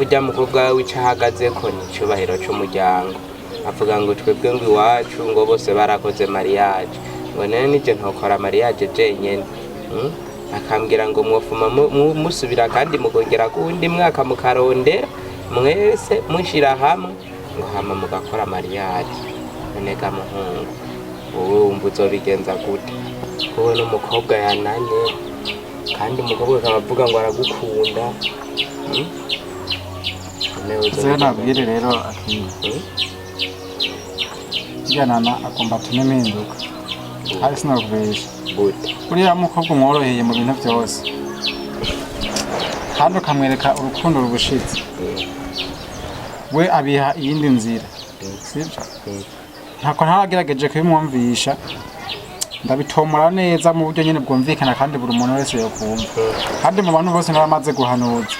ujya mukobwa w'icahagaze ko ni cyubahiro cy'umuryango avuga ngo twebwe ngo iwacu ngo bose barakoze mariage ngo nene nije ntokora mariage jenyene akambwira ngo mwofuma musubira kandi mukongera kuwundi mwaka mukarondera mwese mushira hamwe ngo hama mugakora mariage nega muhungu wowe wumva uzobigenza gute wowe n'umukobwa yananye kandi umukobwa akavuga ngo aragukunda Zena bwire rero Akim Yanana akomba tunemenduka ari sinakubesha gute uriya mukobwa umworoheye mu bintu byose kandi ukamwereka urukundo rubushitse we abiha iyindi nzira sibyo ntako ntaragerageje kubimwumvisha ndabitomora neza mu buryo nyine bwumvikana kandi buri muntu wese yokumva kandi mu bantu bose naramaze guhanuza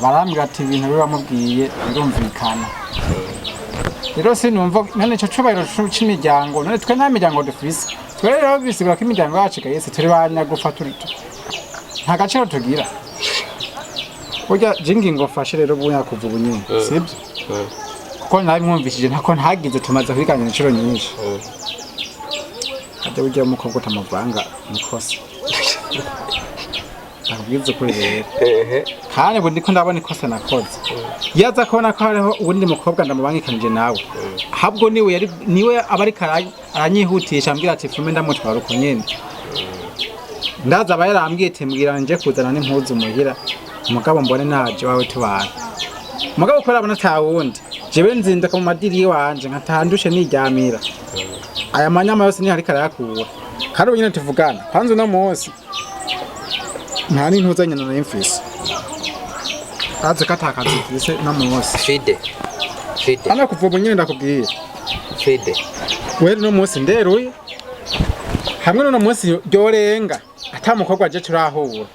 barambwira ati ibintu bibamubwiye birumvikana rero sinumva none cyo cyubahiro cy'imiryango none twe nta miryango dufise twe rero bisigura ko imiryango yacu yese turi banyagufa turi nta gaciro tugira burya jingi ngo fashe rero bunya kuvuga nyine sibyo kuko nabimwumvishije ntako ntagize tumaze kwiganya inshuro nyinshi ajya burya umukobwa utamuvanga nikosa akubwize kuri rero kandi ngo ndiko ndabona ikosa nakoze yaza kubona ko hariho ubundi mukobwa ndamubangikanije nawe habwo niwe abari aranyihutisha ambwira ati fume ndamutwara uko nyene ndaza abayarambwiye tembwira nje kuzana n'impuzu muhira umugabo mbone naje wawe tubana umugabo ko arabona tawundi jewe nzinda mu madiri wanje nkatandushe niryamira aya manyama yose ni hari karayakura kandi unyine tuvugana kwanza no munsi nta n'intuzanya na imfisi aze katakaza ifise no munsi Phidel ana kuvuga nyine ndakubwiye Phidel we no munsi nderuye hamwe no munsi ryorenga atamukobwa aje turahura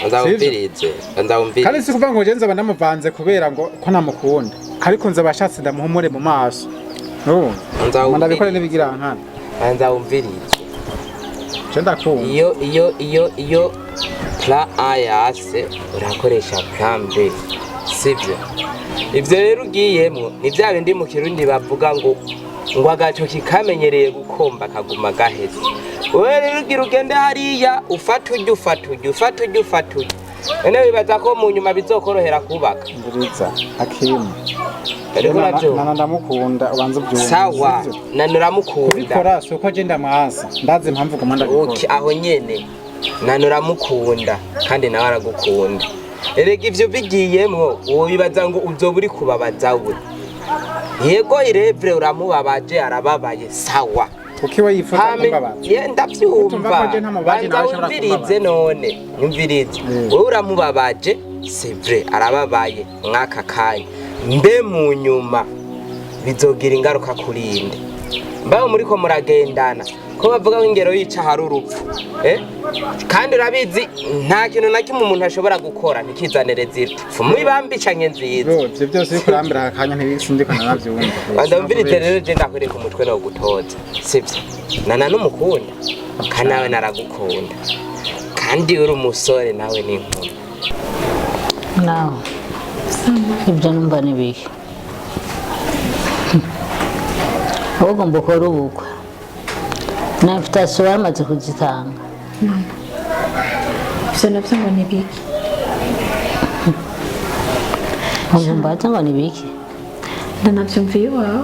ndawumvirize kandi sikuvuga ngo genza bandamuvanze kubera ngo ko namukunda ariko nza bashatse ndamuhumure mu maso no ndabikora nibigira nkana ndawumvirize iyo plan A yase urakoresha plan B sibyo ivyo rero ugiyemo ni bya bindi mu kirundi bavuga ngo agaco kikamenyereye gukomba kaguma gaheze wewe rero ugira ugende hariya ufata ujye ene bibaza ko mu nyuma bizokorohera kubaka nguriza Akim nana ndamukunda ubanza byumva sawa nanuramukunda bikora suko je ndamwasa ndaze impamvu komanda okay aho nyene nanuramukunda kandi nawe aragukunda erega ivyo bigiyemwo uwo bibaza ngo uzoburi kubabaza we yego irevre uramubabaje arababaye sawa ukiwa yifuza kumbabaza yenda byumva umvirize none umvirize wowe uramubabaje c'est vrai arababaye mwaka kanya mbe mu nyuma bizogira ingaruka kurinde mbaho muri ko muragendana ko bavuga ko ingero yica hari urupfu kandi urabizi nta kintu na kimwe umuntu ashobora gukora nikizanire zirupfu mubambicanye nziza ivyo byose bikurambira akanya ntibisindikana navyumva ndamvirize rero je ndakwereka umutwe no gutoza sivyo nana n'umukunda kandi nawe naragukunda kandi uri umusore nawe ni inkumi nawe ibyo numva nibiki ahubwo mbukora ubukwe na invitation bamaze kuzitanga ivyo navyo ngo nibiki mbaza ngo nibiki ndanavyumviye iwawe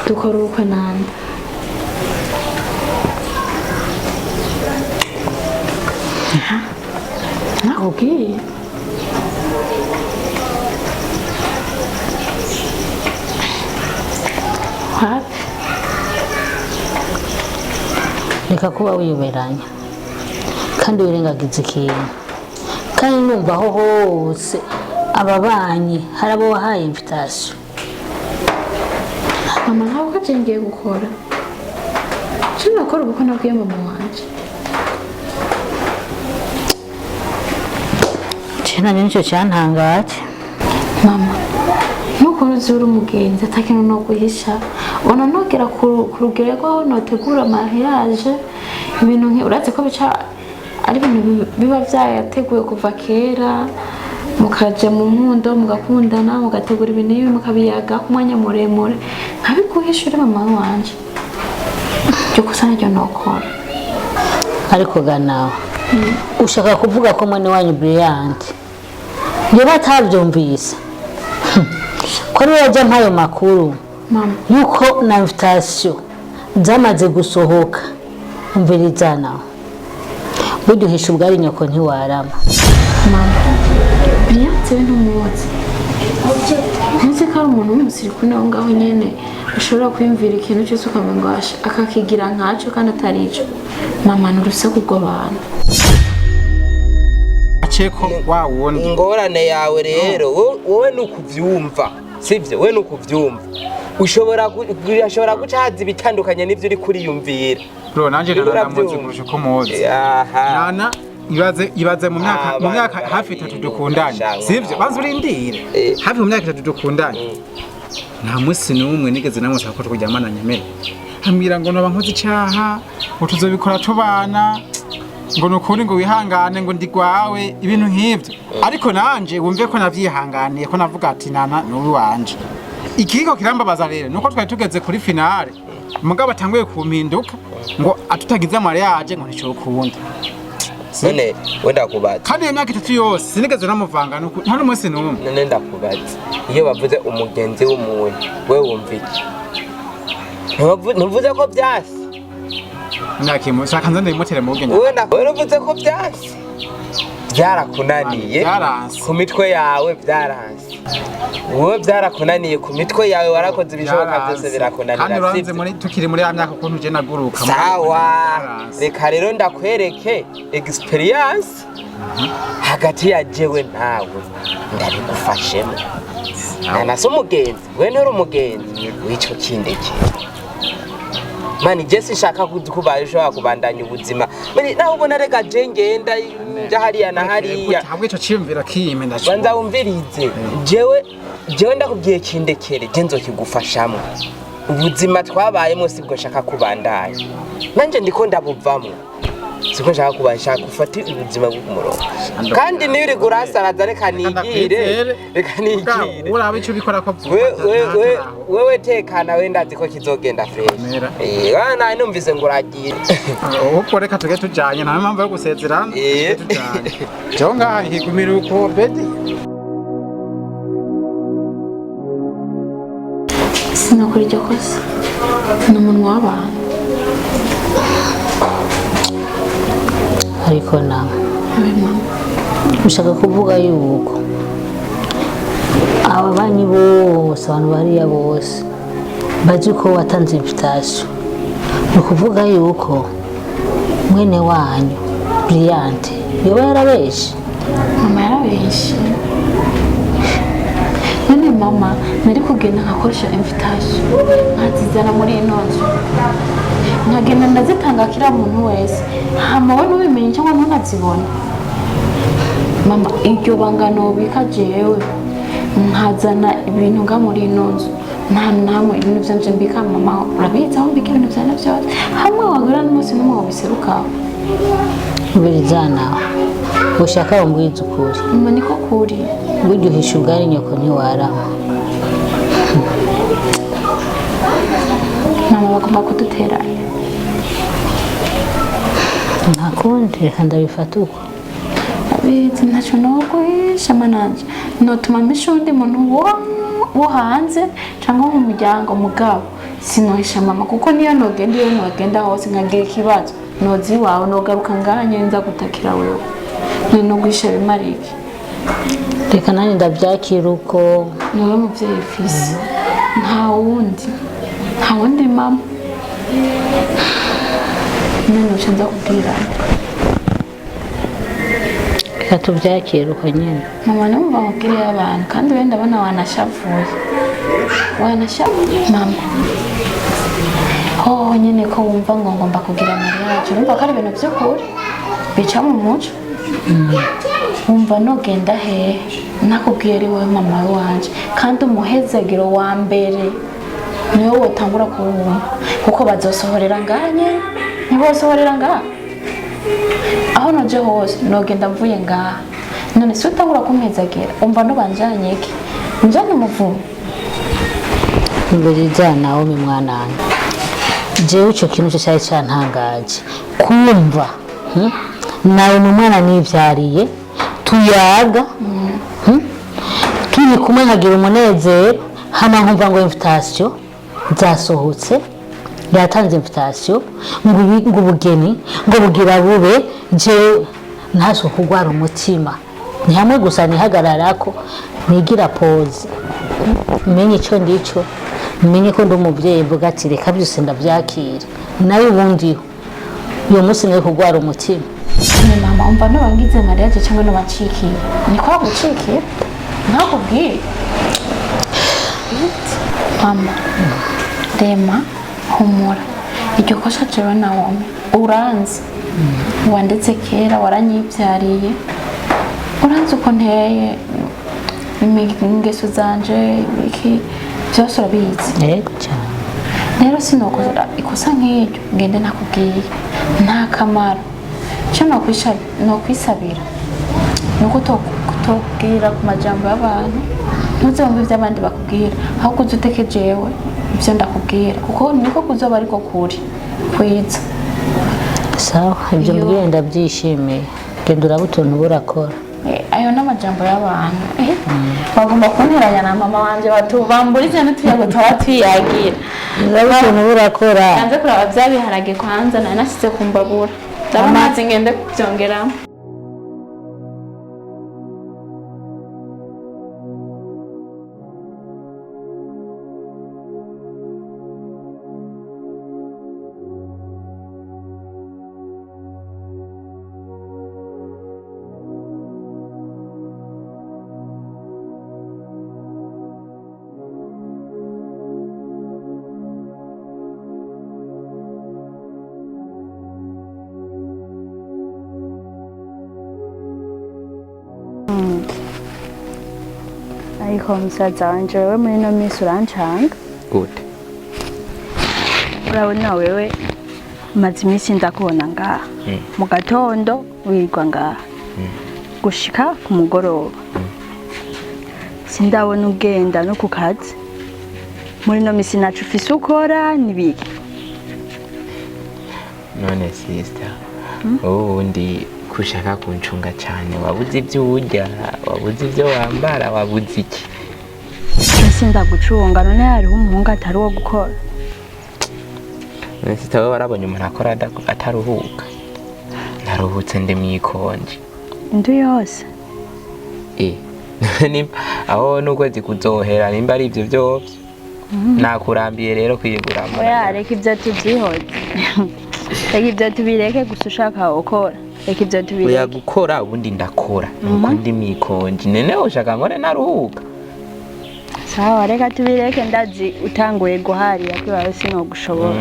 dukora ubukwe nande nakubwiye hafi reka kuba wiyoberanya kandi wirengagiza ikintu kandi numva aho hose ababanyi hari abo wahaye invitation mama ntabwo kajengiye gukora sinakora ubukwe nabwiye mama wanje nanje nicyo cyantangaje mama nuko uzura umugenzi atakintu no guhisha ubona nogera ku rugero rwaho notegura mariage ibintu uratse ko bica ari ibintu biba byayateguye kuva kera mukaja mu nkundo mugakundana mugategura ibintu ibi mukabiyaga ku mwanya muremure nkabiguhishura mama wanje cyo kusana cyo nokora ariko ganawe ushaka kuvuga ko mwene wanyu brilliant niba atabyumvise ko rero yajya mpayo makuru mama yuko na invitation zamaze gusohoka umviriza nawe buduhisha ubwari nyoko ntiwarama mama biyatse n'umuzi nzi ko ari umuntu w'umusirikuni aho ngaho nyene ushobora kwiyumvira ikintu cyose ukamengasha akakigira nkaco kandi atarico mama n'urusaku rw'abantu aceko wa wundi ingorane yawe rero wowe nukuvyumva sivyo we nukuvyumva ushobora guca haza ibitandukanye n'ivyo uri kuriyumvira bro nanje naramuzi kurusha ko muzi nana ibaze mu myaka hafi 3 dukundanye sivyo banze urindire hafi mu myaka 3 dukundanye nta musi n'umwe nigeze namusaba ko turyamana nyemera ambwira ngo noba nkoze icaha ngo tuzobikora tubana ngo nukuri ngo wihangane ngo ndigwawe ibintu nk'ivyo ariko nanje wumve ko navyihanganiye ko navuga ati nana n'uwi wanje ikiko kirambabaza rero nuko twari tugeze kuri finale mugabo atanguye kumpinduka ngo atutagize mariage ngo nico ukunda none wenda kubaza kandi imyaka 3 yose sinigeze namuvanga nuko nta n'umunsi n'umwe none ndakubaza iyo bavuze umugenzi w'umuntu we wumva iki ntuvuze ko byasi Akim shaka nzane imotera mu bugenge wenda uvuze ko byasi byarakunaniye ku mitwe yawe byaranze wowe byarakunaniye ku mitwe yawe warakoze ibishoboka byose birakunanira kandi uranze muri tukiri muri ya myaka ukuntu je naguruka sawa reka rero ndakwereke experience hagati ya jewe nawe ndabigufashemo nanaso umugenzi we nturi umugenzi w'ico kindeke mani jesi shaka kubaye kubandanya ubuzima mani naho ubona rega je ngenda hariya na hariya ntabwo ico ciyumvira kiyime ndacho banza umvirize jewe ndakubwiye kindekere je nzokigufashamo ubuzima twabayemo sibwo shaka kubandanya nanje ndiko ndabuvamo siko shaka kubashaka gufata ubuzima bw'umurongo kandi niyo uri gurasaraza reka nigire urabe ico bikora ko wewe tekana we ndazi ko kizogenda fresh wana numvise ngo uragiye uko reka tuge tujanye nta mpamvu yo gusezerana tujanye cyo ngaha higumira uko bedi sinakora iryo kosa n'umunwa w'abantu ariko nawe ushaka kuvuga yuko aba banyi bose abantu bariya bose bazi ko watanze invitation ni ukuvuga yuko mwene wanyu brilliant yoba yarabeshe mama yarabeshe none mama nari kugenda nkakoresha invitation nkazizana muri ino nzu nkagenda ndazitanga kira muntu wese hama we nubimenye cyangwa ntunazibona mama iryo bangano bika jewe nkazana ibintu nga muri ino nzu nta namwe ibintu byanje mbika mama urabizi aho mbika ibintu byane byose hamwe wagura n'umunsi n'umwe wabiseruka ubirizana ushaka umbwiza ukuri mama niko kuri buryohisha ubwari nyoko ntiwarama mama bagomba kuduteranya nta kundi reka ndabifata uko abizi ntacyo noguhisha mananje notuma misha undi muntu wo hanze cyangwa mu muryango mugabo sinohisha mama kuko niyo nogenda hose nkagira ikibazo nozi iwawe nogaruka nganye nza gutakira wewe no guhisha bimarike reka nanjye ndabyakira uko niwe muvyeyi fisi nta wundi mama none uca nza kubwira reka tubyakira uko nyine mama numva mubwiriye abantu kandi wenda ndabona wanashavuye mama hoho nyine ko wumva ngo ngomba kugira mariage urumva ko ari ibintu by'ukuri bica mu muco wumva nogenda hehe nakubwiye ari wowe mama wanje kandi umuhezagiro wa mbere niwe wotangura kuwumva kuko bazosohorera nganye ntibosohorera ngaha aho noje hose nogenda mvuye ngaha none se utangura kumpezagera umva nubanjanye iki njanye umuvumo Nguriza Naomi mwanange jewe ico kintu cyo cyari cyantangaje kumva nawe n'umwana nivyariye tuyaga turi kumwe nkagira umunezero hama nkumva ngo invitation zasohotse yatanze invitation ngo ubugeni ngo bugira bube je ntaso kugwara umutima ni hamwe gusa nihagararako nigira pause menye ico ndico menye ko ndi umuvyeyi mvuga ati reka byose ndavyakira nawe ubundi uyo munsi niwe kugwara umutima ni mama umva nubangize mariage cyangwa nubacikiye niko gucikiye nakubwiye mama Rema humura iryo kosa jewe Naomi uranzi wandetse kera waranyibyariye uranzi uko nteye ingeso zanje iki byose urabizi cyane rero sinokora ikosa nk'iryo ngende nakubwiye nta kamaro cyo nokwisabira nuko utobwira ku majambo y'abantu ntuzumve ibyo abandi bakubwira ahubwo uze uteke jewe ibyo ndakubwira kuko niko kuzoba ariko kuri kwiza sawa ibyo mbwiye ndabyishimiye genda uraba utuntu burakora ayo n'amajambo y'abantu bagomba kunteranya na mama wanje batubamburize n'utuyago tuba tuyagira uraba utuntu burakora yanze kuraba byabiharage kwanza nari nasize kumbabura ndabamaze ngende kubyongeramo ariko musaza wanje wewe muri no minsi urancanga gute urabona wewe maze iminsi ndakubona ngaha mu gatondo wirirwa ngaha gushika ku mugoroba sindabona ugenda no ku kazi muri no minsi nacu ufise ukora nibiki none sister ubundi kushaka kuncunga cyane wabuze ibyo urya wabuze ibyo wambara wabuze iki ese ndagucunga none hariho umuhungu atari wo gukora none sister we warabonye umuntu akora ataruhuka naruhutse ndi mwikonje indu yose aho n'ukwezi kuzohera nimba ari ibyo byose nakurambiye rero kwiguramo oya reka ibyo tubyihoze reka ibyo tubireke gusa ushaka ukora reka ibyo tubireke oya gukora ubundi ndakora nuko ndi mwikonje nene ushaka ngore naruhuka sawa reka tubireke ndazi utanguye guharira kwibaye sinogushobora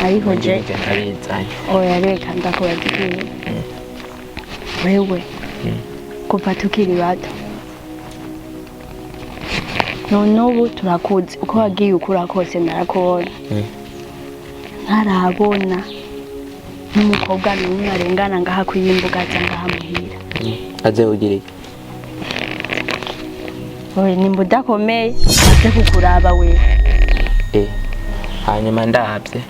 ariko je oya reka ndakubagiye wewe kuva tukiri bato none ubu turakuzi uko wagiye ukura kose narakubona ntarabona n'umukobwa n'umwe arengana ngaha kuyimbuga ngaha muhira aze ugire oye nimba udakomeye aze kukuraba we hanyuma ndabye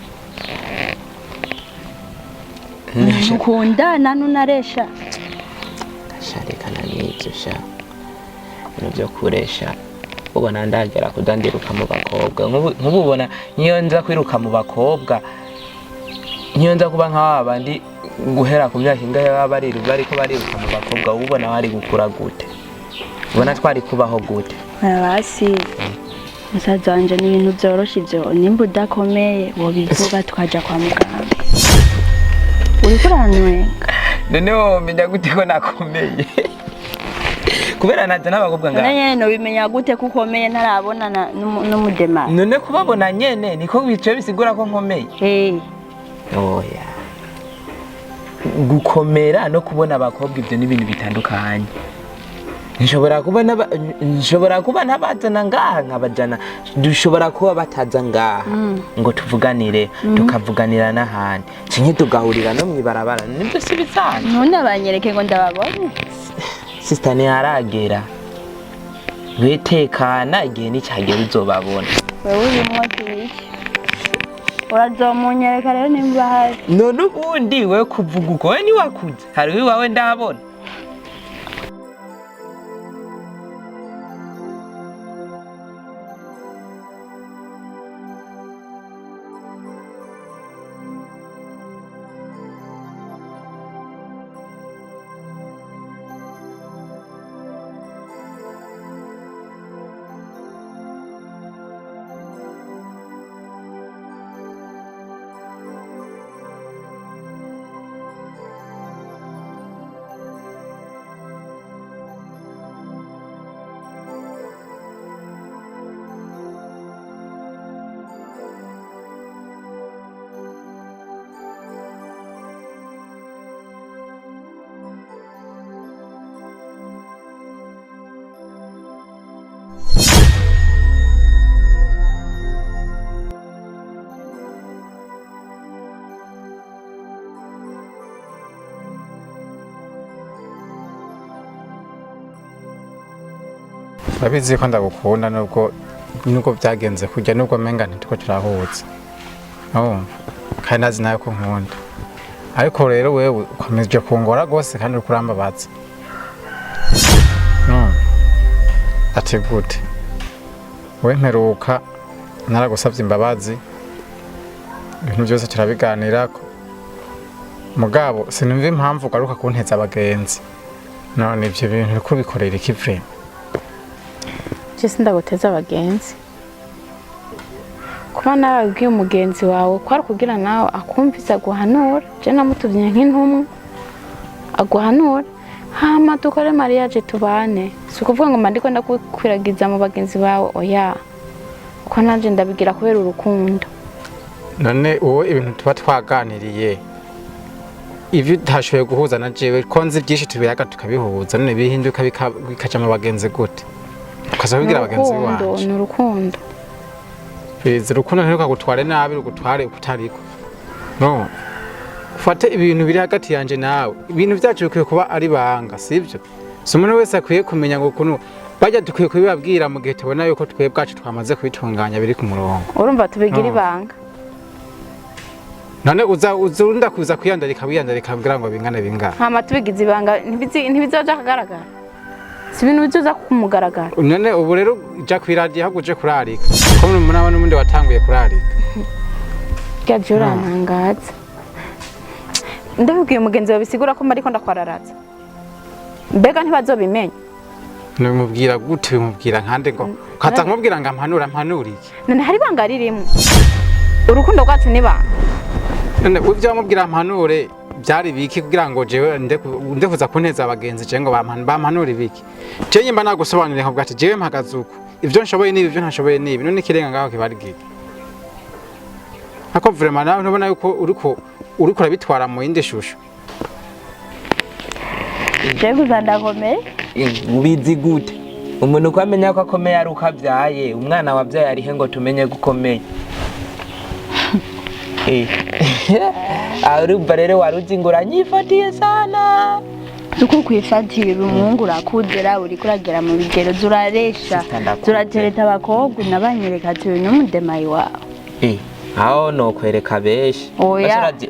ukundana nunaresha sharekana n'ibyo sha ibintu byo kuresha ubona ndagera kudandiruka mu bakobwa nk'ububona niyo nza kwiruka mu bakobwa niyo nza kuba nk'aba bandi guhera ku myaka ingahe baba bariko bariruka mu bakobwa ubona wari gukura gute ubona twari kubaho gute basi musaza wanje ni ibintu byoroshe ibyo nimba udakomeye wobivuga tukaja kwa muganga uriko uranwenga none womenya gute ko nakomeye kubera naje n'abakobwa ngaho nyene no bimenya gute ko ukomeye ntarabonana n'umudema none kubabona nyene niko bice bisigura ko nkomeye oya gukomera no kubona abakobwa ibyo n'ibintu bitandukanye nshobora kuba ntabazana ngaha nkabajana dushobora kuba bataza ngaha ngo tuvuganire tukavuganira n'ahandi cinye tugahurira no mwibarabara nibyo si bizana none banyereke ngo ndababone sister ntiharagera wetekana igihe n'icyagera uzobabona wewe urimo iki urazomunyereka rero nimba hari none ubundi we kuvuga uko we niwakuze hari iwawe ndabona Urabizi ko ndagukunda nubwo byagenze kujya nubwo menga ntitwo turahutse kandi nazi nawe ko nkunda ariko rero wewe ukomeje kungora gose kandi uri kurambabaza ati gute we mperuka naragusabye imbabazi ibintu byose turabiganirako mugabo sinumva impamvu ugaruka kunteza abagenzi none ibyo bintu uri kubikorera iki vrema Jesi ndaguteza abagenzi kuba narabwiye umugenzi wawe ko ari kugira nawe akumvise aguhanura je namutuvye nk'intumwa aguhanura hama dukore mariage tubane si ukuvuga ngo mandiko ndakwiragiza mu bagenzi bawe oya ko nanje ndabigira kubera urukundo none wowe ibintu tuba twaganiriye ivyo utashoboye guhuza na jewe konzi byinshi tubiyaga tukabihuza none bihinduka bikaja mu bagenzi gute ukazabigira abagenzi wanje ni urukundo bizi urukundo ntiruka gutware nabi rugutware ukutariko no ufate ibintu biri hagati yanje nawe ibintu byacu bikwiye kuba ari banga sivyo so umuntu wese akwiye kumenya ngo kuno bajya dukwiye kubibabwira mu gihe tubona yuko twebwe bwacu twamaze kubitunganya biri ku murongo urumva tubigira ibanga none uzurunda kuza kwiyandarika kugira ngo bingane bingana hama tubigize ibanga ntibizoja kagaragara si ibintu bizoza kumugaragara none ubu rero ja kwiradiye haguje kurarika ko munaba n'umundi watanguye kurarika byaje urantangaza ndabibwiye umugenzi wawe bisigura ko mariko ndakwararaza mbega ntibazobimenya nimubwira gute bimubwira nkande ngo kaza nkubwira ngo mpanuriki none hari banga ririmo urukundo rwacu ni banga none uvyo bamubwira mpanure byari biki kugira ngo jewe ndekuza kunteza abagenzi je ngo bampanura ibiki je nyimba nagusobanurira ngo bwati jewe mpagaze uko ivyo nshoboye nibi ivyo ntashoboye nibi none kirenga ngaho kibarigiki ako vraiment nawe ntubona yuko uriko urabitwara mu yindi shusho je kuzandakomeye ubizi gute umuntu uko amenya ko akomeye ari uko abyaye umwana wabyaye arihe ngo tumenye gukomeye urumva rero waruzi ngo uranyifatiye sana uko kwifatira umuhungu urakudera uri kuragera mu bigero zuraresha zuratereta abakobwa nabanyereka ati uyu n'umudemayi wawe aho no kwereka beshi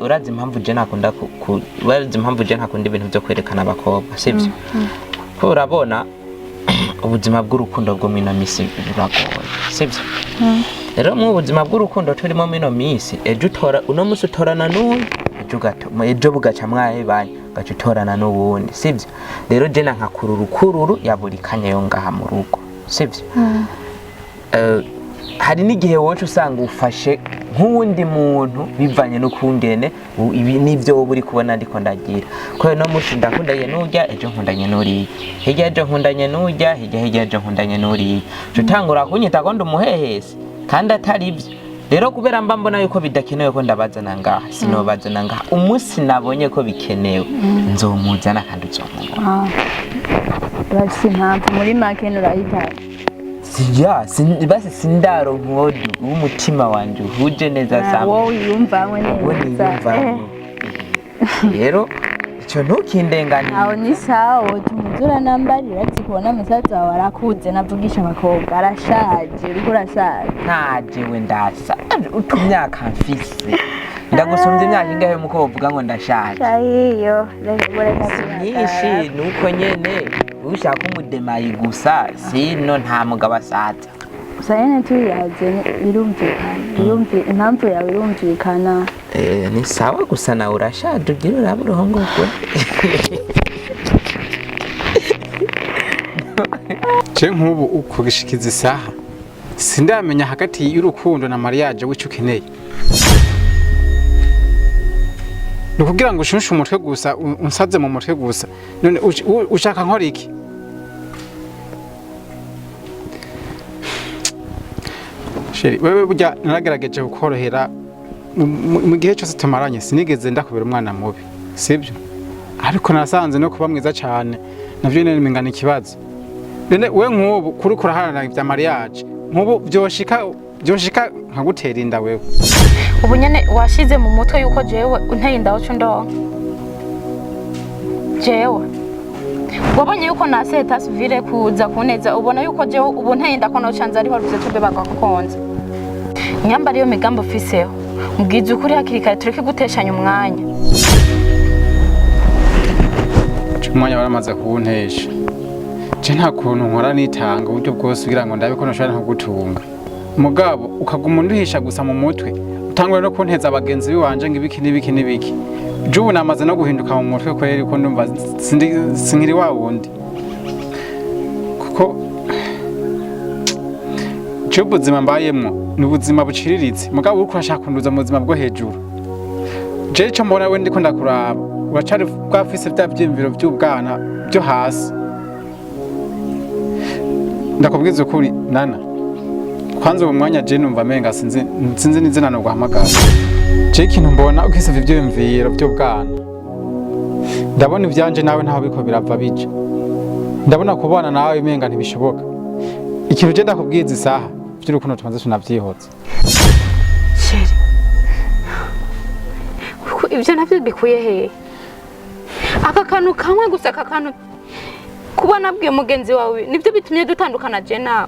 urazi impamvu je nakunda ibintu byo kwerekana abakobwa sivyo ko urabona ubuzima bw'urukundo bwo mino misi buragoye sivyo rero mu buzima bw'urukundo turimo mino misi ejo utora uno musi utorana n'undi ejo bugaca mwahebanye gaca utorana n'ubundi sivyo rero je nankakura urukururu ya buri kanya yo ngaha mu rugo sivyo hari n'igihe wowe usanga ufashe nk'uwundi muntu bivanye n'ukungene ibi nivyo wowe uri kubona ndiko ndagira ko no musi ndakundanye n'urya ejo nkundanye n'uriya hirya ejo nkundanye n'urya hirya ejo nkundanye n'uriya utangura kunyita ko ndumuhehesi kandi atari ibyo rero kubera mba mbona yuko bidakenewe ko ndabazana ngaha sinobazana ngaha umunsi nabonye ko bikenewe nzomuzana kandi uzomubona basi impamvu muri make nurahitaye sija basi sindaro nkodu w'umutima wanje uhuje neza sana wowe yumvamwe neza rero icyo ntukindenganire aho ni sawa tumuzura nambarira ati kubona musaza wawe arakuze navugisha abakobwa arashaje uriko urashaje ntajewe ndasa utumyaka mfise ndagusumbye imyaka ingahe muko bavuga ngo ndashaje iyo nyinshi nuko nyene ushaka umudemayi gusa sino nta mugabo asaza gusa nyene tuyaze birumvikana impamvu yawe irumvikana ni sawa gusa nawe urashaje ugira uraba uruhongorwe je nk'ubu ukugishikiza isaha sindamenya hagati y'urukundo na mariage w'ico ukeneye nukugira ngo ushunshe umutwe gusa unsaze mu mutwe gusa none ushaka nkora iki sheri wewe burya naragerageje gukorohera mu gihe cyose tumaranye sinigeze ndakubera umwana mubi sibyo ariko nasanze no kuba mwiza cyane navyo nyene mingana ikibazo none we nk'ubu kuri kuraharana ibya mariage nk'ubu byoshika nkagutera inda wewe ubu nyene washize mu mutwe yuko jewe unteye inda wacu ndonka jewe wabonye yuko naseta sivile kuza kuneza ubona yuko jewe ubu nteye inda ko nocanze ariho ruze tube bagakonza nyamba ariyo migambo fiseho mbwiza ukuri hakiri kare tureke guteshanya umwanya umwanya waramaze kuwuntesha je nta kuntu nkora nitanga uburyo bwose kugira ngo ndabe ko nashobora nko gutunga mugabo ukaguma unduhisha gusa mu mutwe utangwe no kunteza abagenzi biwanje ngo ibiki n'ibiki jubu namaze no guhinduka mu mutwe kweri ko ndumva sinkiri wa wundi kuko ubuzima mbayemwo ni ubuzima buciriritse mugabo uriko urashaka kunduza mu buzima bwo hejuru je ico mbona we ndiko ndakuraba uracari bwafise bya vyimviro by'ubwana byo hasi ndakubwiza ukuri nana kwanza uwo mwanya je numva menga sinzi n'izina no guhamagara je ikintu mbona ukisava ibyo bimviro by'ubwana ndabona ivyanje nawe ntaho biko birava bija ndabona kubana nawe menga ntibishoboka ikintu je ndakubwiza isaha by'urukundo tumaze tunavyihoza sheri ibyo navyo bikuye he aka kantu kamwe gusa aka kantu kuba nabwiye mugenzi wawe nibyo bitumye dutandukana je nawe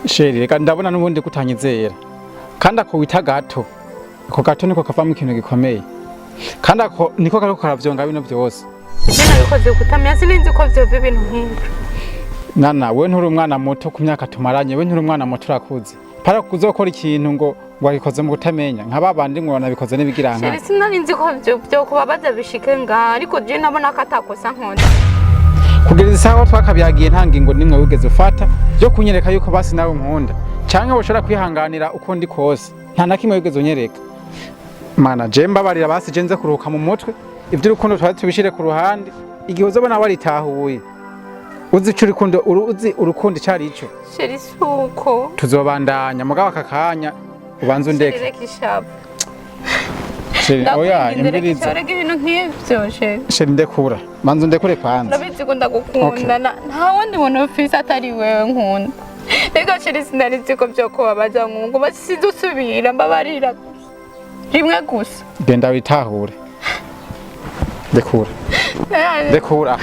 sheri reka ndabona n'ubundi kutanyizera kandi ako wita gato ako gato niko kavamo ikintu gikomeye kandi ako niko kariko karavyonga bino byose ibyo nabikoze kutamenya sinzi ko vyo ibintu nk'ibyo nana we nturi umwana muto ku myaka tumaranye we nturi umwana muto urakuze para kuzokora ikintu ngo wagikoze mu kutamenya nk'ababandi ngo nabikoze n'ibigiranga sheri sinarinzi ko vyo kubabaza bishike nga ariko je nabona ko atakosa nkonda kugeza isaha twakabyagiye nta ngingo nimwe wigeze ufata byo kunyereka yuko basi nawe nkunda canke woshobora kwihanganira uko ndi kose nta na kimwe wigeze unyereka mana je mbabarira basi je nze kuruhuka mu mutwe ivyo urukundo twari tubishire ku ruhande igihe uzobona waritahuye uzi ico urukundo icari ico sheri suko tuzobandanya mugabo akakanya ubanza undeke sheri oya imbiriza ibintu nk'ivyo sheri ndekura manza undekure kwanza ndabizi ko ndagukunda nta wundi muntu ufise atari wewe nkunda reka sheri sinarizi ko vyo kubabaza nkungu basize usubira mbabarira rimwe gusa genda witahure ndekura